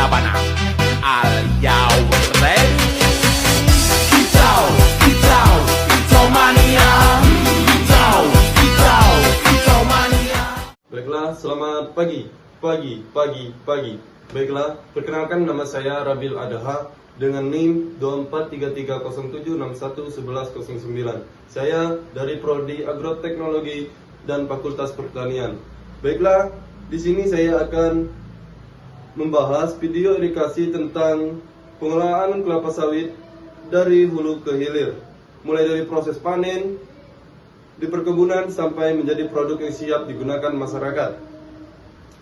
sabana. Are you ready? Kicau, kicau, kicau mania. Kicau, kicau, kicau mania. Baiklah, selamat pagi. Baiklah, perkenalkan nama saya Rabil Adaha dengan NIM 243307611109. Saya dari Prodi Agroteknologi dan Fakultas Pertanian. Baiklah, di sini saya akan membahas video edukasi tentang pengolahan kelapa sawit dari hulu ke hilir, mulai dari proses panen di perkebunan sampai menjadi produk yang siap digunakan masyarakat.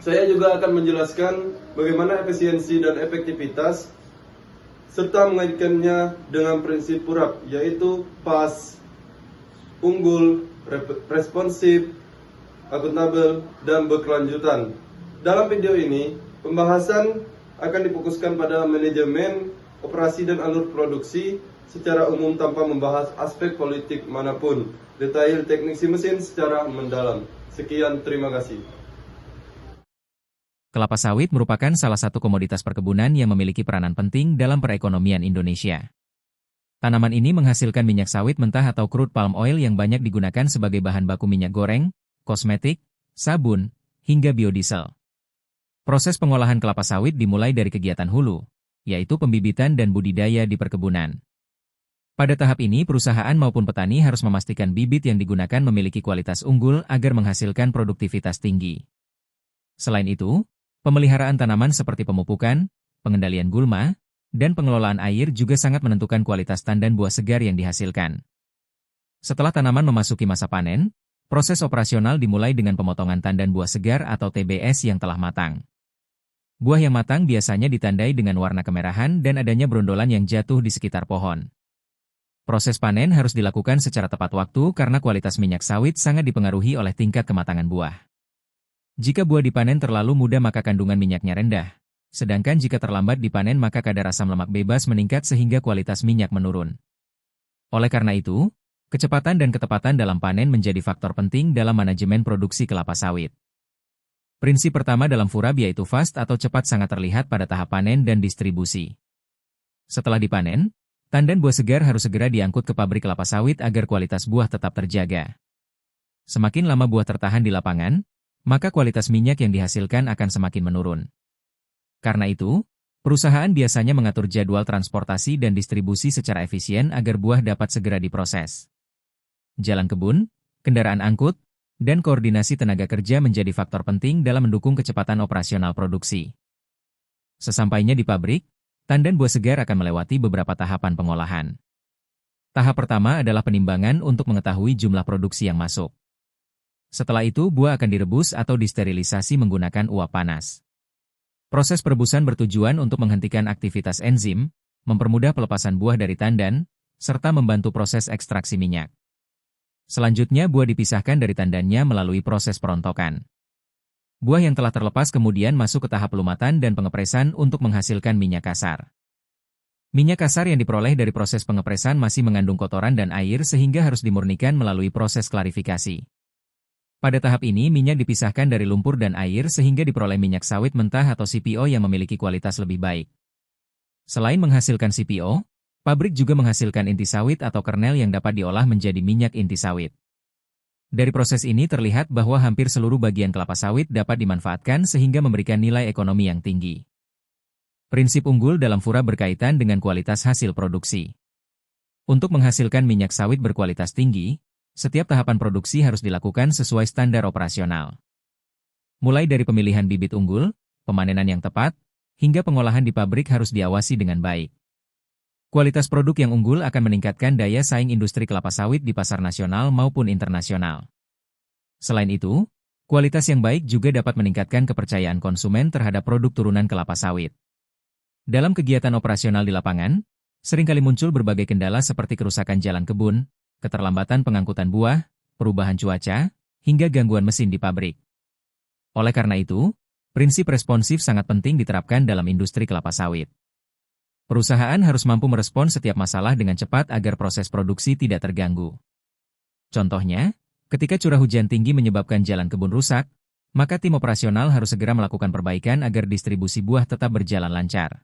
Saya juga akan menjelaskan bagaimana efisiensi dan efektivitas serta mengaitkannya dengan prinsip PURAP, yaitu pas, unggul, responsif, akuntabel, dan berkelanjutan. Dalam video ini, pembahasan akan difokuskan pada manajemen, operasi, dan alur produksi secara umum tanpa membahas aspek politik manapun, detail teknik si mesin secara mendalam. Sekian, terima kasih. Kelapa sawit merupakan salah satu komoditas perkebunan yang memiliki peranan penting dalam perekonomian Indonesia. Tanaman ini menghasilkan minyak sawit mentah atau crude palm oil yang banyak digunakan sebagai bahan baku minyak goreng, kosmetik, sabun, hingga biodiesel. Proses pengolahan kelapa sawit dimulai dari kegiatan hulu, yaitu pembibitan dan budidaya di perkebunan. Pada tahap ini, perusahaan maupun petani harus memastikan bibit yang digunakan memiliki kualitas unggul agar menghasilkan produktivitas tinggi. Selain itu, pemeliharaan tanaman seperti pemupukan, pengendalian gulma, dan pengelolaan air juga sangat menentukan kualitas tandan buah segar yang dihasilkan. Setelah tanaman memasuki masa panen, proses operasional dimulai dengan pemotongan tandan buah segar atau TBS yang telah matang. Buah yang matang biasanya ditandai dengan warna kemerahan dan adanya brondolan yang jatuh di sekitar pohon. Proses panen harus dilakukan secara tepat waktu karena kualitas minyak sawit sangat dipengaruhi oleh tingkat kematangan buah. Jika buah dipanen terlalu muda maka kandungan minyaknya rendah, sedangkan jika terlambat dipanen maka kadar asam lemak bebas meningkat sehingga kualitas minyak menurun. Oleh karena itu, kecepatan dan ketepatan dalam panen menjadi faktor penting dalam manajemen produksi kelapa sawit. Prinsip pertama dalam FURAP yaitu fast atau cepat sangat terlihat pada tahap panen dan distribusi. Setelah dipanen, tandan buah segar harus segera diangkut ke pabrik kelapa sawit agar kualitas buah tetap terjaga. Semakin lama buah tertahan di lapangan, maka kualitas minyak yang dihasilkan akan semakin menurun. Karena itu, perusahaan biasanya mengatur jadwal transportasi dan distribusi secara efisien agar buah dapat segera diproses. Jalan kebun, kendaraan angkut, dan koordinasi tenaga kerja menjadi faktor penting dalam mendukung kecepatan operasional produksi. Sesampainya di pabrik, tandan buah segar akan melewati beberapa tahapan pengolahan. Tahap pertama adalah penimbangan untuk mengetahui jumlah produksi yang masuk. Setelah itu, buah akan direbus atau disterilisasi menggunakan uap panas. Proses perebusan bertujuan untuk menghentikan aktivitas enzim, mempermudah pelepasan buah dari tandan, serta membantu proses ekstraksi minyak. Selanjutnya, buah dipisahkan dari tandannya melalui proses perontokan. Buah yang telah terlepas kemudian masuk ke tahap pelumatan dan pengepresan untuk menghasilkan minyak kasar. Minyak kasar yang diperoleh dari proses pengepresan masih mengandung kotoran dan air sehingga harus dimurnikan melalui proses klarifikasi. Pada tahap ini, minyak dipisahkan dari lumpur dan air sehingga diperoleh minyak sawit mentah atau CPO yang memiliki kualitas lebih baik. Selain menghasilkan CPO, pabrik juga menghasilkan inti sawit atau kernel yang dapat diolah menjadi minyak inti sawit. Dari proses ini terlihat bahwa hampir seluruh bagian kelapa sawit dapat dimanfaatkan sehingga memberikan nilai ekonomi yang tinggi. Prinsip unggul dalam FURAP berkaitan dengan kualitas hasil produksi. Untuk menghasilkan minyak sawit berkualitas tinggi, setiap tahapan produksi harus dilakukan sesuai standar operasional. Mulai dari pemilihan bibit unggul, pemanenan yang tepat, hingga pengolahan di pabrik harus diawasi dengan baik. Kualitas produk yang unggul akan meningkatkan daya saing industri kelapa sawit di pasar nasional maupun internasional. Selain itu, kualitas yang baik juga dapat meningkatkan kepercayaan konsumen terhadap produk turunan kelapa sawit. Dalam kegiatan operasional di lapangan, seringkali muncul berbagai kendala seperti kerusakan jalan kebun, keterlambatan pengangkutan buah, perubahan cuaca, hingga gangguan mesin di pabrik. Oleh karena itu, prinsip responsif sangat penting diterapkan dalam industri kelapa sawit. Perusahaan harus mampu merespons setiap masalah dengan cepat agar proses produksi tidak terganggu. Contohnya, ketika curah hujan tinggi menyebabkan jalan kebun rusak, maka tim operasional harus segera melakukan perbaikan agar distribusi buah tetap berjalan lancar.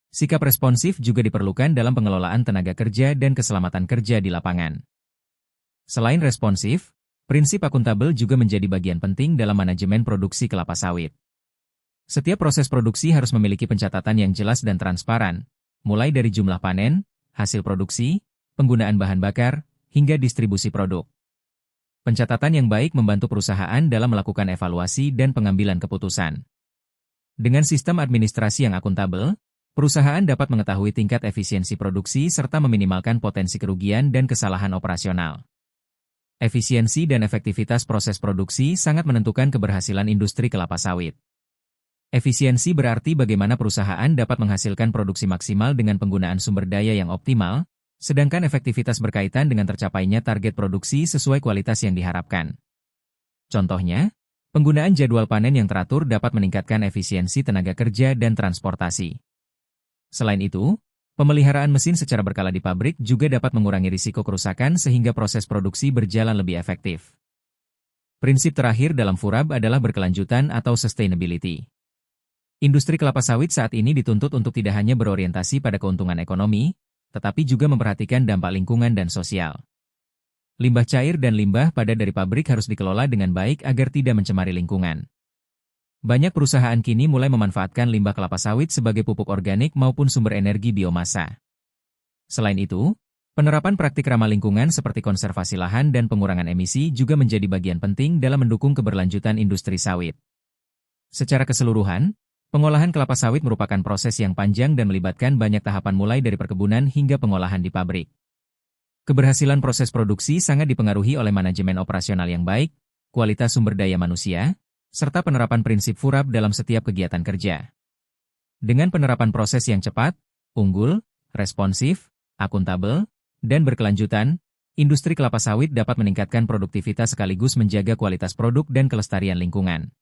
Sikap responsif juga diperlukan dalam pengelolaan tenaga kerja dan keselamatan kerja di lapangan. Selain responsif, prinsip akuntabel juga menjadi bagian penting dalam manajemen produksi kelapa sawit. Setiap proses produksi harus memiliki pencatatan yang jelas dan transparan, mulai dari jumlah panen, hasil produksi, penggunaan bahan bakar, hingga distribusi produk. Pencatatan yang baik membantu perusahaan dalam melakukan evaluasi dan pengambilan keputusan. Dengan sistem administrasi yang akuntabel, perusahaan dapat mengetahui tingkat efisiensi produksi serta meminimalkan potensi kerugian dan kesalahan operasional. Efisiensi dan efektivitas proses produksi sangat menentukan keberhasilan industri kelapa sawit. Efisiensi berarti bagaimana perusahaan dapat menghasilkan produksi maksimal dengan penggunaan sumber daya yang optimal, sedangkan efektivitas berkaitan dengan tercapainya target produksi sesuai kualitas yang diharapkan. Contohnya, penggunaan jadwal panen yang teratur dapat meningkatkan efisiensi tenaga kerja dan transportasi. Selain itu, pemeliharaan mesin secara berkala di pabrik juga dapat mengurangi risiko kerusakan sehingga proses produksi berjalan lebih efektif. Prinsip terakhir dalam FURAB adalah berkelanjutan atau sustainability. Industri kelapa sawit saat ini dituntut untuk tidak hanya berorientasi pada keuntungan ekonomi, tetapi juga memperhatikan dampak lingkungan dan sosial. Limbah cair dan limbah padat dari pabrik harus dikelola dengan baik agar tidak mencemari lingkungan. Banyak perusahaan kini mulai memanfaatkan limbah kelapa sawit sebagai pupuk organik maupun sumber energi biomasa. Selain itu, penerapan praktik ramah lingkungan seperti konservasi lahan dan pengurangan emisi juga menjadi bagian penting dalam mendukung keberlanjutan industri sawit. Secara keseluruhan, pengolahan kelapa sawit merupakan proses yang panjang dan melibatkan banyak tahapan mulai dari perkebunan hingga pengolahan di pabrik. Keberhasilan proses produksi sangat dipengaruhi oleh manajemen operasional yang baik, kualitas sumber daya manusia, serta penerapan prinsip FURAB dalam setiap kegiatan kerja. Dengan penerapan proses yang cepat, unggul, responsif, akuntabel, dan berkelanjutan, industri kelapa sawit dapat meningkatkan produktivitas sekaligus menjaga kualitas produk dan kelestarian lingkungan.